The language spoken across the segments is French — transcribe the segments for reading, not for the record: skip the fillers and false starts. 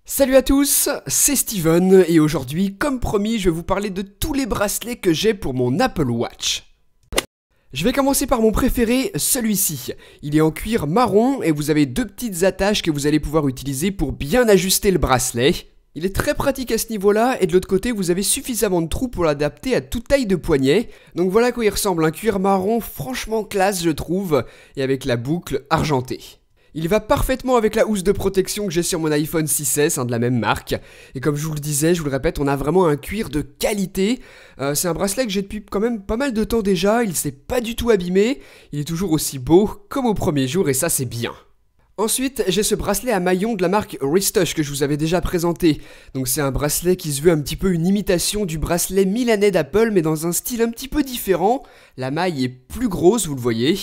Salut à tous, c'est Steven et aujourd'hui, comme promis, je vais vous parler de tous les bracelets que j'ai pour mon Apple Watch. Je vais commencer par mon préféré, celui-ci. Il est en cuir marron et vous avez deux petites attaches que vous allez pouvoir utiliser pour bien ajuster le bracelet. Il est très pratique à ce niveau-là et de l'autre côté, vous avez suffisamment de trous pour l'adapter à toute taille de poignet. Donc voilà à quoi il ressemble, un cuir marron franchement classe je trouve, et avec la boucle argentée. Il va parfaitement avec la housse de protection que j'ai sur mon iPhone 6S, de la même marque. Et comme je vous le disais, je vous le répète, on a vraiment un cuir de qualité. C'est un bracelet que j'ai depuis quand même pas mal de temps déjà, il s'est pas du tout abîmé. Il est toujours aussi beau comme au premier jour et ça c'est bien. Ensuite, j'ai ce bracelet à maillon de la marque Wristouch que je vous avais déjà présenté. Donc c'est un bracelet qui se veut un petit peu une imitation du bracelet milanais d'Apple mais dans un style un petit peu différent. La maille est plus grosse, vous le voyez.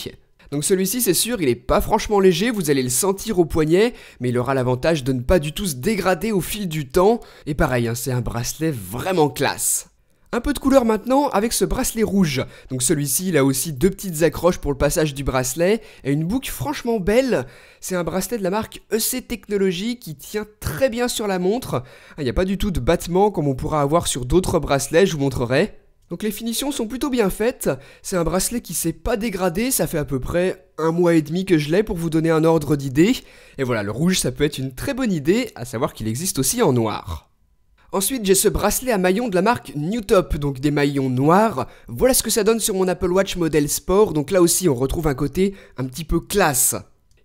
Donc celui-ci c'est sûr, il est pas franchement léger, vous allez le sentir au poignet, mais il aura l'avantage de ne pas du tout se dégrader au fil du temps. Et pareil, c'est un bracelet vraiment classe. Un peu de couleur maintenant avec ce bracelet rouge. Donc celui-ci il a aussi deux petites accroches pour le passage du bracelet et une boucle franchement belle. C'est un bracelet de la marque EC Technology qui tient très bien sur la montre. Il n'y a pas du tout de battement comme on pourra avoir sur d'autres bracelets, je vous montrerai. Donc les finitions sont plutôt bien faites, c'est un bracelet qui s'est pas dégradé, ça fait à peu près 1 mois et demi que je l'ai pour vous donner un ordre d'idée. Et voilà, le rouge ça peut être une très bonne idée, à savoir qu'il existe aussi en noir. Ensuite j'ai ce bracelet à maillons de la marque Newtop, donc des maillons noirs. Voilà ce que ça donne sur mon Apple Watch modèle sport, donc là aussi on retrouve un côté un petit peu classe.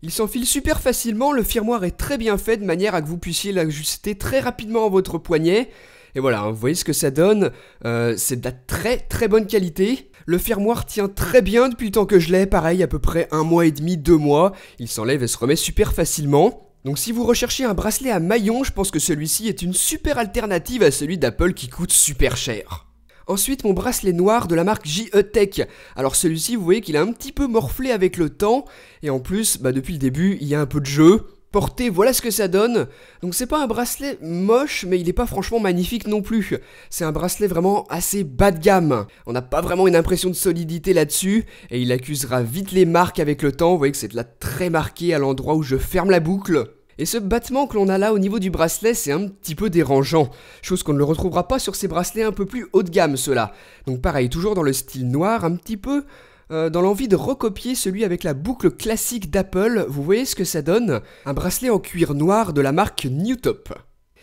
Il s'enfile super facilement, le firmware est très bien fait de manière à que vous puissiez l'ajuster très rapidement à votre poignet. Et voilà, vous voyez ce que ça donne, c'est de la très bonne qualité. Le firmware tient très bien depuis le temps que je l'ai, pareil, à peu près 1 mois et demi, 2 mois. Il s'enlève et se remet super facilement. Donc si vous recherchez un bracelet à maillon, je pense que celui-ci est une super alternative à celui d'Apple qui coûte super cher. Ensuite, mon bracelet noir de la marque JE Tech. Alors celui-ci, vous voyez qu'il a un petit peu morflé avec le temps. Et en plus, depuis le début, il y a un peu de jeu. Porté, voilà ce que ça donne. Donc c'est pas un bracelet moche, mais il est pas franchement magnifique non plus. C'est un bracelet vraiment assez bas de gamme. On n'a pas vraiment une impression de solidité là-dessus, et il accusera vite les marques avec le temps. Vous voyez que c'est là très marqué à l'endroit où je ferme la boucle. Et ce battement que l'on a là au niveau du bracelet, c'est un petit peu dérangeant. Chose qu'on ne le retrouvera pas sur ces bracelets un peu plus haut de gamme, ceux-là. Donc pareil, toujours dans le style noir, un petit peu... dans l'envie de recopier celui avec la boucle classique d'Apple, vous voyez ce que ça donne? Un bracelet en cuir noir de la marque Newtop.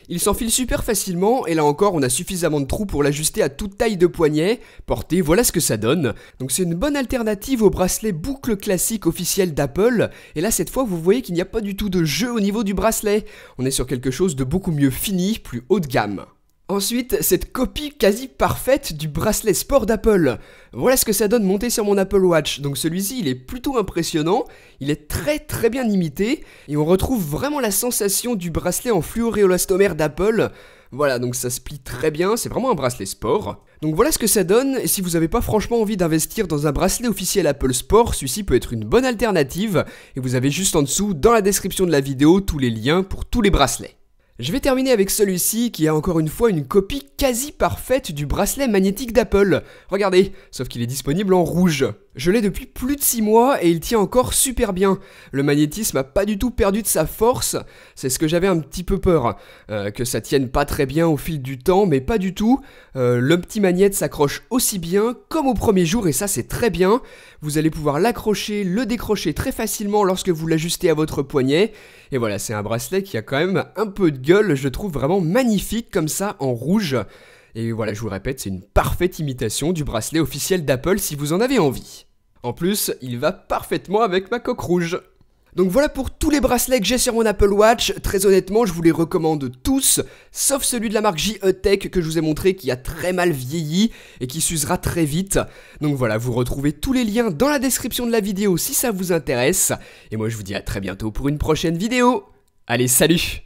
Il s'enfile super facilement et là encore on a suffisamment de trous pour l'ajuster à toute taille de poignet. Porté, voilà ce que ça donne. Donc c'est une bonne alternative au bracelet boucle classique officiel d'Apple. Et là cette fois vous voyez qu'il n'y a pas du tout de jeu au niveau du bracelet. On est sur quelque chose de beaucoup mieux fini, plus haut de gamme. Ensuite, cette copie quasi parfaite du bracelet sport d'Apple. Voilà ce que ça donne monté sur mon Apple Watch. Donc celui-ci, il est plutôt impressionnant, il est très bien imité, et on retrouve vraiment la sensation du bracelet en fluoroélastomère d'Apple. Voilà, donc ça se plie très bien, c'est vraiment un bracelet sport. Donc voilà ce que ça donne, et si vous n'avez pas franchement envie d'investir dans un bracelet officiel Apple Sport, celui-ci peut être une bonne alternative, et vous avez juste en dessous, dans la description de la vidéo, tous les liens pour tous les bracelets. Je vais terminer avec celui-ci qui a encore une fois une copie quasi parfaite du bracelet magnétique d'Apple. Regardez, sauf qu'il est disponible en rouge. Je l'ai depuis plus de 6 mois et il tient encore super bien. Le magnétisme a pas du tout perdu de sa force, c'est ce que j'avais un petit peu peur. Que ça tienne pas très bien au fil du temps, mais pas du tout. Le petit magnet s'accroche aussi bien comme au premier jour et ça c'est très bien. Vous allez pouvoir l'accrocher, le décrocher très facilement lorsque vous l'ajustez à votre poignet. Et voilà, c'est un bracelet qui a quand même un peu de gueule, je trouve vraiment magnifique comme ça en rouge. Et voilà, je vous le répète, c'est une parfaite imitation du bracelet officiel d'Apple si vous en avez envie. En plus, il va parfaitement avec ma coque rouge. Donc voilà pour tous les bracelets que j'ai sur mon Apple Watch. Très honnêtement, je vous les recommande tous, sauf celui de la marque JE Tech que je vous ai montré qui a très mal vieilli et qui s'usera très vite. Donc voilà, vous retrouvez tous les liens dans la description de la vidéo si ça vous intéresse. Et moi je vous dis à très bientôt pour une prochaine vidéo. Allez, salut!